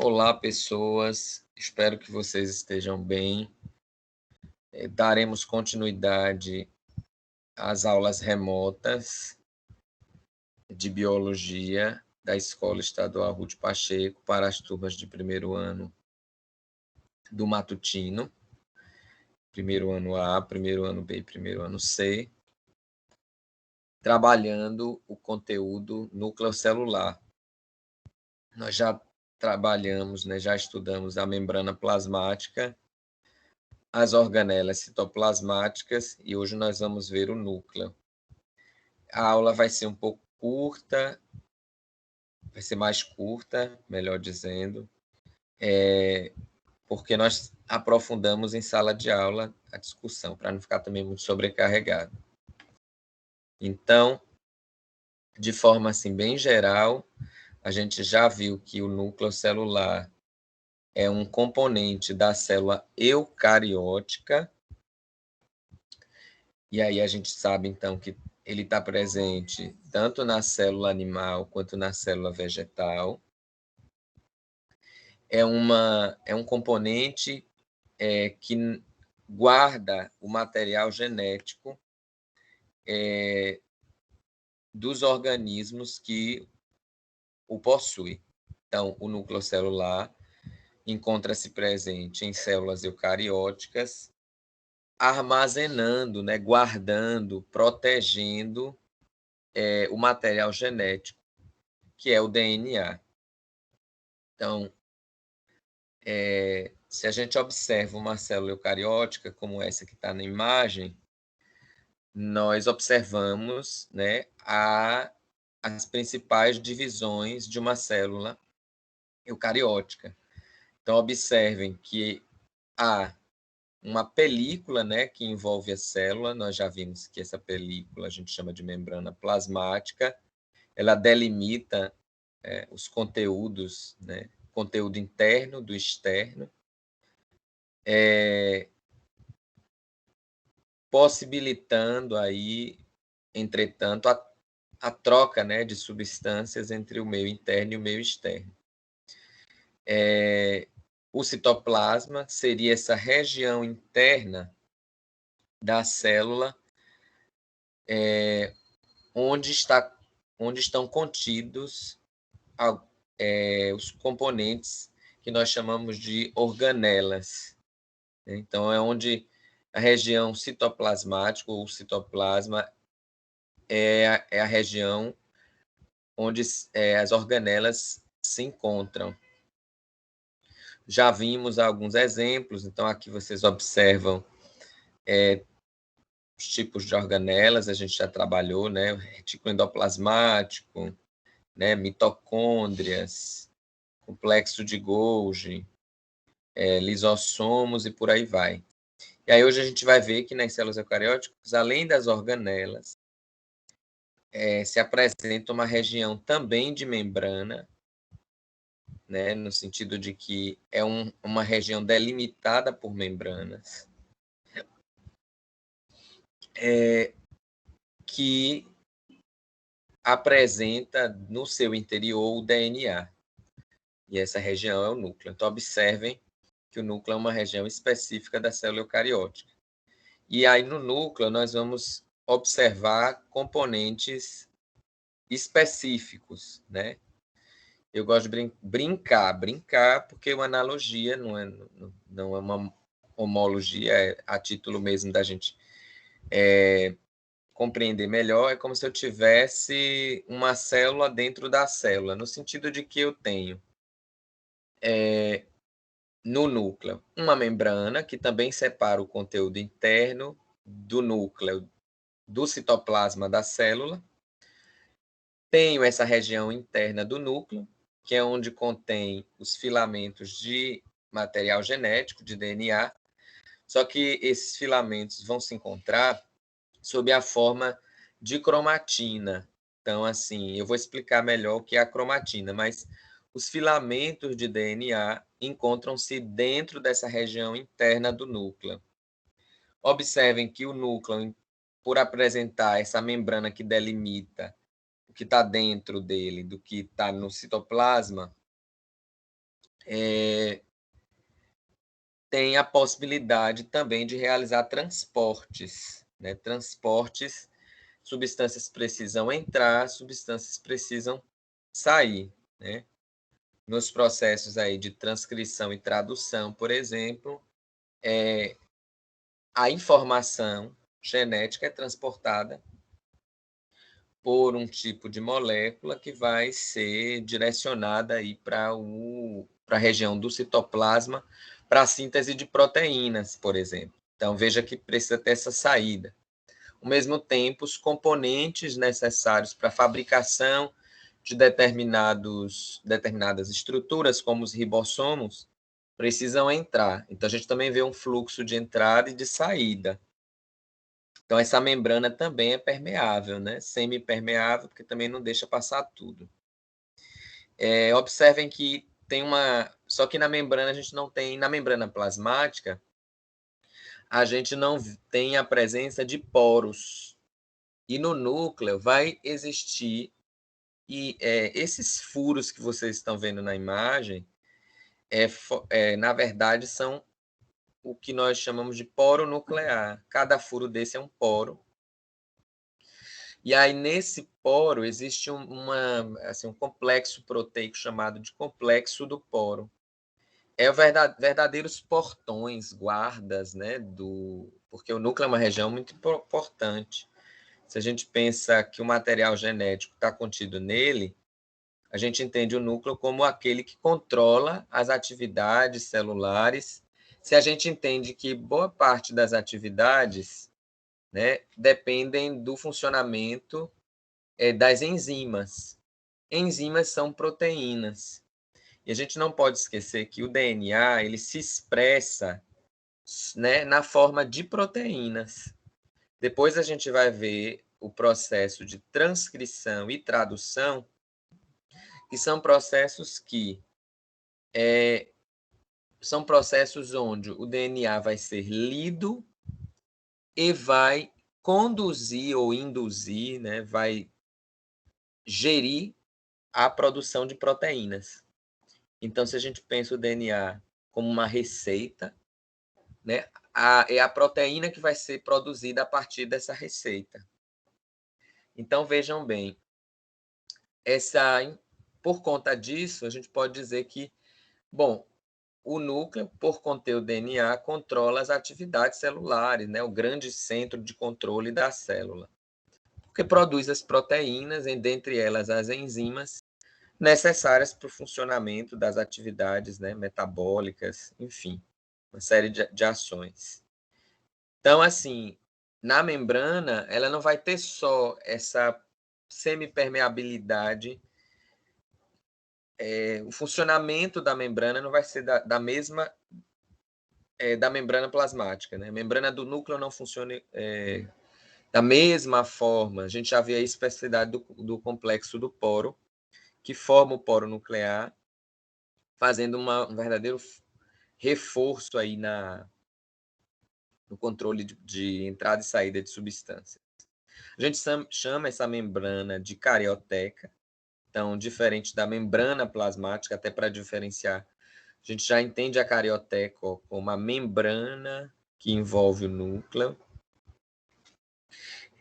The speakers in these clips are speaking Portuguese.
Olá, pessoas. Espero que vocês estejam bem. Daremos continuidade às aulas remotas de biologia da Escola Estadual Ruth Pacheco para as turmas de primeiro ano do matutino, primeiro ano A, primeiro ano B e primeiro ano C, trabalhando o conteúdo núcleo celular. Nós já trabalhamos, já estudamos a membrana plasmática, as organelas citoplasmáticas e hoje nós vamos ver o núcleo. A aula vai ser um pouco curta, vai ser mais curta, melhor dizendo, porque nós aprofundamos em sala de aula a discussão, para não ficar também muito sobrecarregado. Então, de forma assim bem geral, a gente já viu que o núcleo celular é um componente da célula eucariótica, e aí a gente sabe então que ele está presente tanto na célula animal quanto na célula vegetal. É um componente que guarda o material genético dos organismos que o possuem. Então, o núcleo celular encontra-se presente em células eucarióticas, armazenando, guardando, protegendo o material genético, que é o DNA. Então, se a gente observa uma célula eucariótica, como essa que está na imagem, nós observamos as principais divisões de uma célula eucariótica. Então, observem que há uma película que envolve a célula, nós já vimos que essa película a gente chama de membrana plasmática, ela delimita os conteúdos, conteúdo interno do externo, possibilitando aí, entretanto, a troca de substâncias entre o meio interno e o meio externo. O citoplasma seria essa região interna da célula onde estão contidos os componentes que nós chamamos de organelas. Então, é onde a região citoplasmática ou citoplasma é a região onde as organelas se encontram. Já vimos alguns exemplos, então aqui vocês observam os tipos de organelas, a gente já trabalhou, retículo endoplasmático, mitocôndrias, complexo de Golgi, lisossomos e por aí vai. E aí hoje a gente vai ver que nas células eucarióticas, além das organelas, se apresenta uma região também de membrana, no sentido de que é uma região delimitada por membranas, que apresenta no seu interior o DNA. E essa região é o núcleo. Então, observem que o núcleo é uma região específica da célula eucariótica. E aí, no núcleo, nós vamos observar componentes específicos, Eu gosto de brincar, porque uma analogia não é uma homologia, é a título mesmo da gente compreender melhor, é como se eu tivesse uma célula dentro da célula, no sentido de que eu tenho no núcleo uma membrana que também separa o conteúdo interno do núcleo do citoplasma da célula. Tenho essa região interna do núcleo, que é onde contém os filamentos de material genético, de DNA, só que esses filamentos vão se encontrar sob a forma de cromatina. Então, assim, eu vou explicar melhor o que é a cromatina, mas os filamentos de DNA encontram-se dentro dessa região interna do núcleo. Observem que o núcleo, por apresentar essa membrana que delimita o que está dentro dele do que está no citoplasma, tem a possibilidade também de realizar transportes, né? Transportes, substâncias precisam entrar, substâncias precisam sair, né? Nos processos aí de transcrição e tradução, por exemplo, a informação genética é transportada por um tipo de molécula que vai ser direcionada aí para a região do citoplasma para a síntese de proteínas, por exemplo. Então, veja que precisa ter essa saída. Ao mesmo tempo, os componentes necessários para a fabricação de determinadas estruturas, como os ribossomos, precisam entrar. Então, a gente também vê um fluxo de entrada e de saída. Então, essa membrana também é permeável, né? Semipermeável, porque também não deixa passar tudo. Observem que tem uma... Só que na membrana a gente não tem... Na membrana plasmática, a gente não tem a presença de poros. E no núcleo vai existir... E esses furos que vocês estão vendo na imagem, na verdade, são o que nós chamamos de poro nuclear. Cada furo desse é um poro. E aí, nesse poro, existe um complexo proteico chamado de complexo do poro. Verdadeiros portões, guardas, né? Porque o núcleo é uma região muito importante. Se a gente pensa que o material genético está contido nele, a gente entende o núcleo como aquele que controla as atividades celulares. Se a gente entende que boa parte das atividades, né, dependem do funcionamento das enzimas. Enzimas são proteínas. E a gente não pode esquecer que o DNA ele se expressa, né, na forma de proteínas. Depois a gente vai ver o processo de transcrição e tradução, que são processos são processos onde o DNA vai ser lido e vai conduzir ou induzir, né, vai gerir a produção de proteínas. Então, se a gente pensa o DNA como uma receita, né, é a proteína que vai ser produzida a partir dessa receita. Então, vejam bem, por conta disso, a gente pode dizer que, bom, o núcleo, por conter o DNA, controla as atividades celulares, né, o grande centro de controle da célula, porque produz as proteínas, dentre elas as enzimas, necessárias para o funcionamento das atividades, né, metabólicas, enfim, uma série de ações. Então, assim, na membrana, ela não vai ter só essa semipermeabilidade, o funcionamento da membrana não vai ser da mesma da membrana plasmática, né? A membrana do núcleo não funciona da mesma forma. A gente já vê a especificidade do complexo do poro, que forma o poro nuclear, fazendo um verdadeiro reforço aí no controle de entrada e saída de substâncias. A gente chama essa membrana de carioteca, então, diferente da membrana plasmática, até para diferenciar, a gente já entende a carioteca como uma membrana que envolve o núcleo.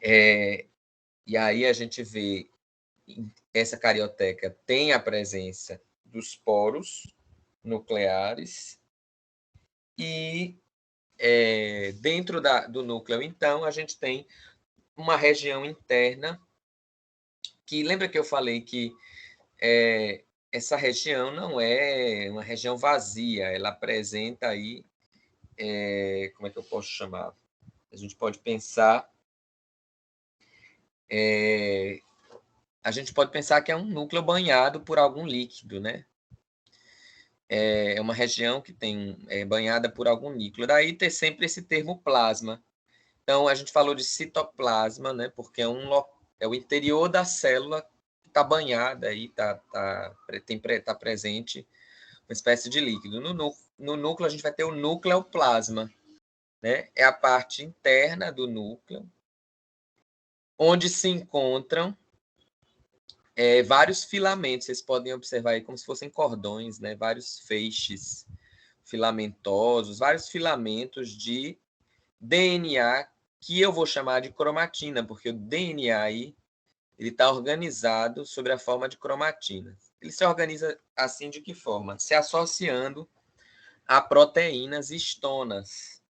E aí a gente vê essa carioteca tem a presença dos poros nucleares e dentro do núcleo, então, a gente tem uma região interna que, lembra que eu falei que essa região não é uma região vazia, ela apresenta aí, como é que eu posso chamar? A gente pode pensar, a gente pode pensar que é um núcleo banhado por algum líquido, né? É uma região que tem banhada por algum núcleo. Daí ter sempre esse termo plasma. Então, a gente falou de citoplasma, né? Porque é o interior da célula que está banhada aí, tá presente uma espécie de líquido. No núcleo, a gente vai ter o nucleoplasma, né? É a parte interna do núcleo, onde se encontram vários filamentos. Vocês podem observar aí como se fossem cordões, né? Vários feixes filamentosos, vários filamentos de DNA, que eu vou chamar de cromatina, porque o DNA aí ele está organizado sobre a forma de cromatina. Ele se organiza assim de que forma? Se associando a proteínas histonas.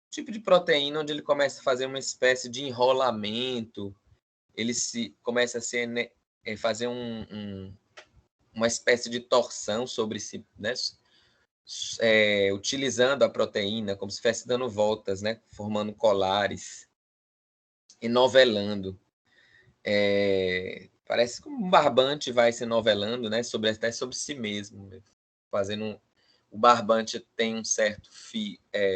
Tipo de proteína onde ele começa a fazer uma espécie de enrolamento, ele começa a fazer uma espécie de torção sobre si, né? Utilizando a proteína, como se estivesse dando voltas, né? Formando colares, enovelando. Parece que um barbante vai se novelando, né? Até sobre si mesmo, fazendo o barbante tem um certo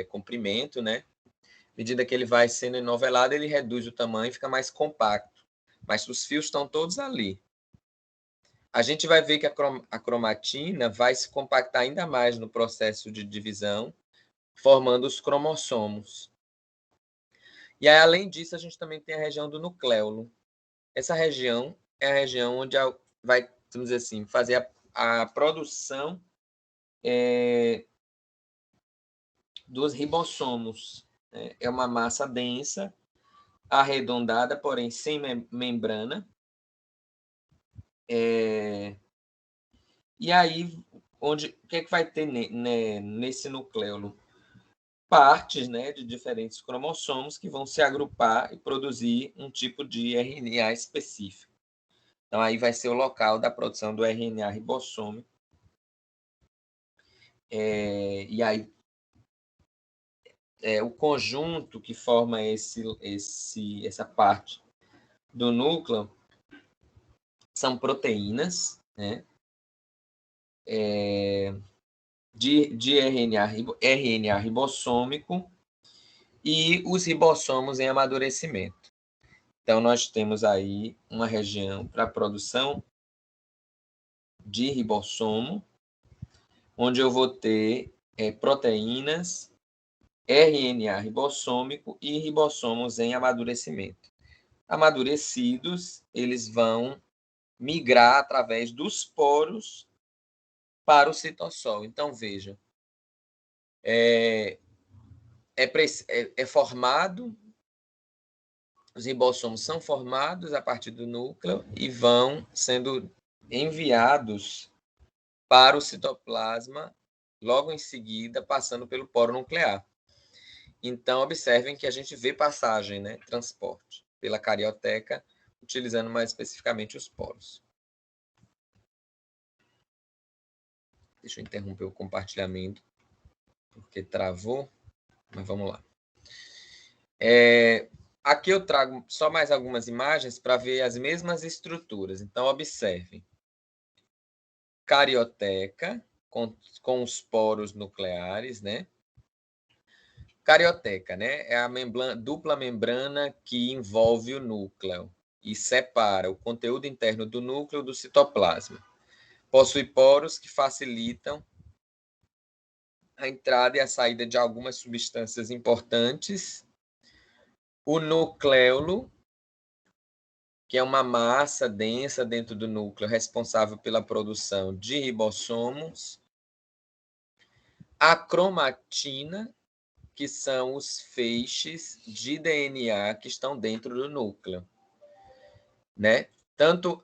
comprimento, né? À medida que ele vai sendo enovelado, ele reduz o tamanho e fica mais compacto. Mas os fios estão todos ali. A gente vai ver que a cromatina vai se compactar ainda mais no processo de divisão, formando os cromossomos. E aí, além disso, a gente também tem a região do nucleolo. Essa região é a região onde vai, vamos dizer assim, fazer a produção dos ribossomos. É uma massa densa, arredondada, porém sem membrana. E aí, o que é que vai ter nesse nucleolo? Partes, né, de diferentes cromossomos que vão se agrupar e produzir um tipo de RNA específico. Então, aí vai ser o local da produção do RNA ribossômico. E aí, o conjunto que forma essa parte do núcleo são proteínas, né? De RNA ribossômico e os ribossomos em amadurecimento. Então, nós temos aí uma região para a produção de ribossomo, onde eu vou ter proteínas, RNA ribossômico e ribossomos em amadurecimento. Amadurecidos, eles vão migrar através dos poros para o citossol. Então, veja, é formado, os ribossomos são formados a partir do núcleo e vão sendo enviados para o citoplasma logo em seguida, passando pelo poro nuclear. Então, observem que a gente vê passagem, né, transporte, pela carioteca, utilizando mais especificamente os poros. Deixa eu interromper o compartilhamento, porque travou, mas vamos lá. Aqui eu trago só mais algumas imagens para ver as mesmas estruturas. Então, observem. Carioteca, com os poros nucleares, né? Carioteca, né? É a dupla membrana que envolve o núcleo e separa o conteúdo interno do núcleo do citoplasma. Possui poros que facilitam a entrada e a saída de algumas substâncias importantes. O nucleolo, que é uma massa densa dentro do núcleo responsável pela produção de ribossomos. A cromatina, que são os feixes de DNA que estão dentro do núcleo, né? Tanto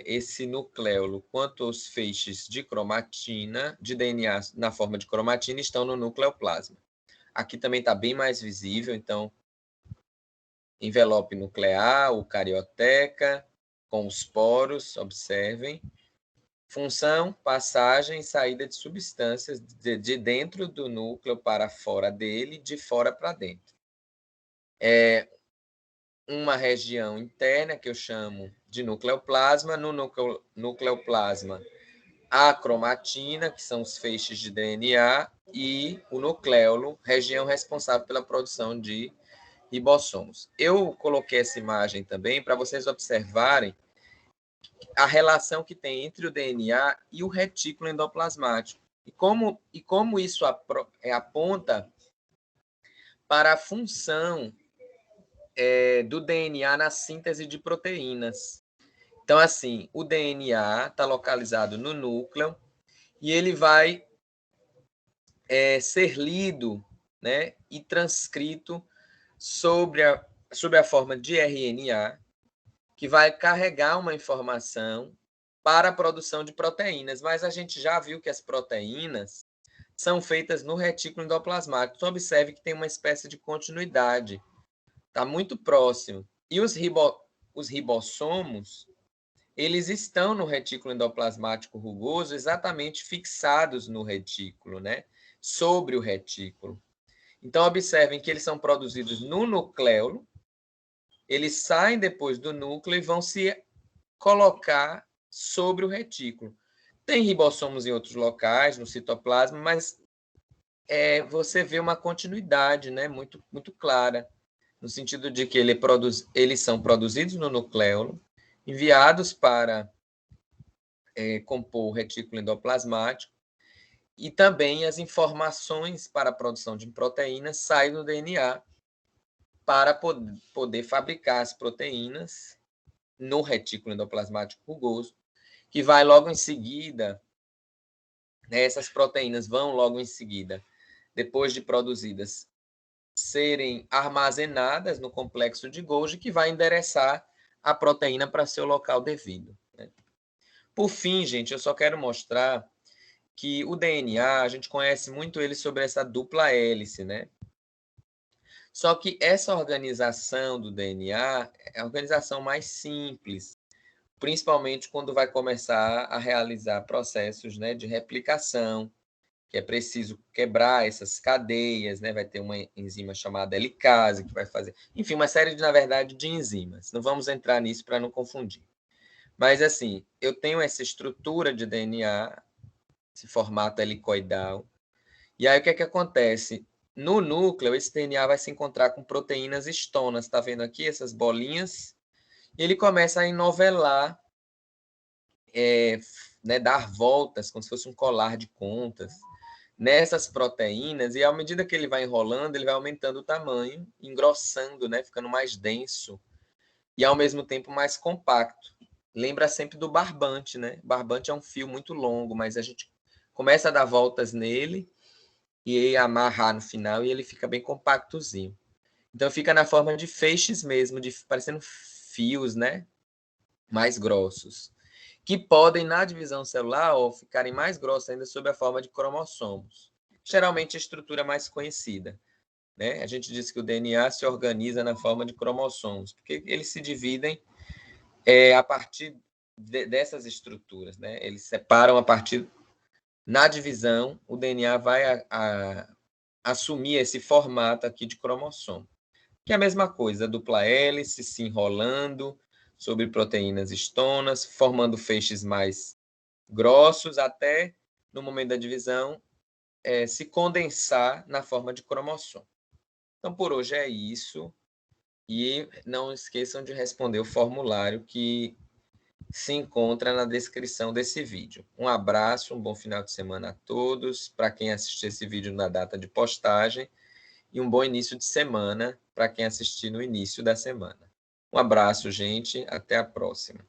esse nucleolo quanto os feixes de cromatina, de DNA na forma de cromatina, estão no nucleoplasma. Aqui também está bem mais visível, então, envelope nuclear, eucarioteca, com os poros, observem. Função, passagem e saída de substâncias de dentro do núcleo para fora dele, de fora para dentro. Uma região interna que eu chamo de nucleoplasma. No nucleoplasma, a cromatina, que são os feixes de DNA, e o nucleolo, região responsável pela produção de ribossomos. Eu coloquei essa imagem também para vocês observarem a relação que tem entre o DNA e o retículo endoplasmático. E como isso aponta para a função do DNA na síntese de proteínas. Então, assim, o DNA está localizado no núcleo e ele vai ser lido, né, e transcrito sobre a forma de RNA, que vai carregar uma informação para a produção de proteínas. Mas a gente já viu que as proteínas são feitas no retículo endoplasmático. Então, observe que tem uma espécie de continuidade. Está muito próximo. E os ribossomos, eles estão no retículo endoplasmático rugoso exatamente fixados no retículo, né? Sobre o retículo. Então, observem que eles são produzidos no nucleolo, eles saem depois do núcleo e vão se colocar sobre o retículo. Tem ribossomos em outros locais, no citoplasma, mas você vê uma continuidade, né, muito, muito clara, no sentido de que eles são produzidos no nucleolo, enviados para compor o retículo endoplasmático, e também as informações para a produção de proteínas saem do DNA para poder fabricar as proteínas no retículo endoplasmático rugoso, que vai logo em seguida, né, essas proteínas vão logo em seguida, depois de produzidas, serem armazenadas no complexo de Golgi, que vai endereçar a proteína para seu local devido, né? Por fim, gente, eu só quero mostrar que o DNA, a gente conhece muito ele sobre essa dupla hélice, né? Só que essa organização do DNA é a organização mais simples, principalmente quando vai começar a realizar processos, né, de replicação, que é preciso quebrar essas cadeias, né? Vai ter uma enzima chamada helicase que vai fazer, enfim, uma série de, na verdade, de enzimas. Não vamos entrar nisso para não confundir. Mas assim, eu tenho essa estrutura de DNA, esse formato helicoidal. E aí o que é que acontece? No núcleo, esse DNA vai se encontrar com proteínas histonas. Está vendo aqui essas bolinhas? E ele começa a enovelar, né, dar voltas, como se fosse um colar de contas, nessas proteínas. E à medida que ele vai enrolando, ele vai aumentando o tamanho, engrossando, né, ficando mais denso e ao mesmo tempo mais compacto. Lembra sempre do barbante, né? Barbante é um fio muito longo, mas a gente começa a dar voltas nele e amarrar no final e ele fica bem compactozinho. Então fica na forma de feixes mesmo, parecendo fios, né? Mais grossos, que podem, na divisão celular, ficarem mais grossos ainda sob a forma de cromossomos. Geralmente a estrutura mais conhecida, né? A gente diz que o DNA se organiza na forma de cromossomos, porque eles se dividem a partir dessas estruturas, né? Eles separam a partir... Na divisão, o DNA vai assumir esse formato aqui de cromossomo, que é a mesma coisa, a dupla hélice se enrolando sobre proteínas histonas, formando feixes mais grossos, até, no momento da divisão, se condensar na forma de cromossomo. Então, por hoje é isso. E não esqueçam de responder o formulário que se encontra na descrição desse vídeo. Um abraço, um bom final de semana a todos, para quem assistir esse vídeo na data de postagem, e um bom início de semana para quem assistir no início da semana. Um abraço, gente, até a próxima.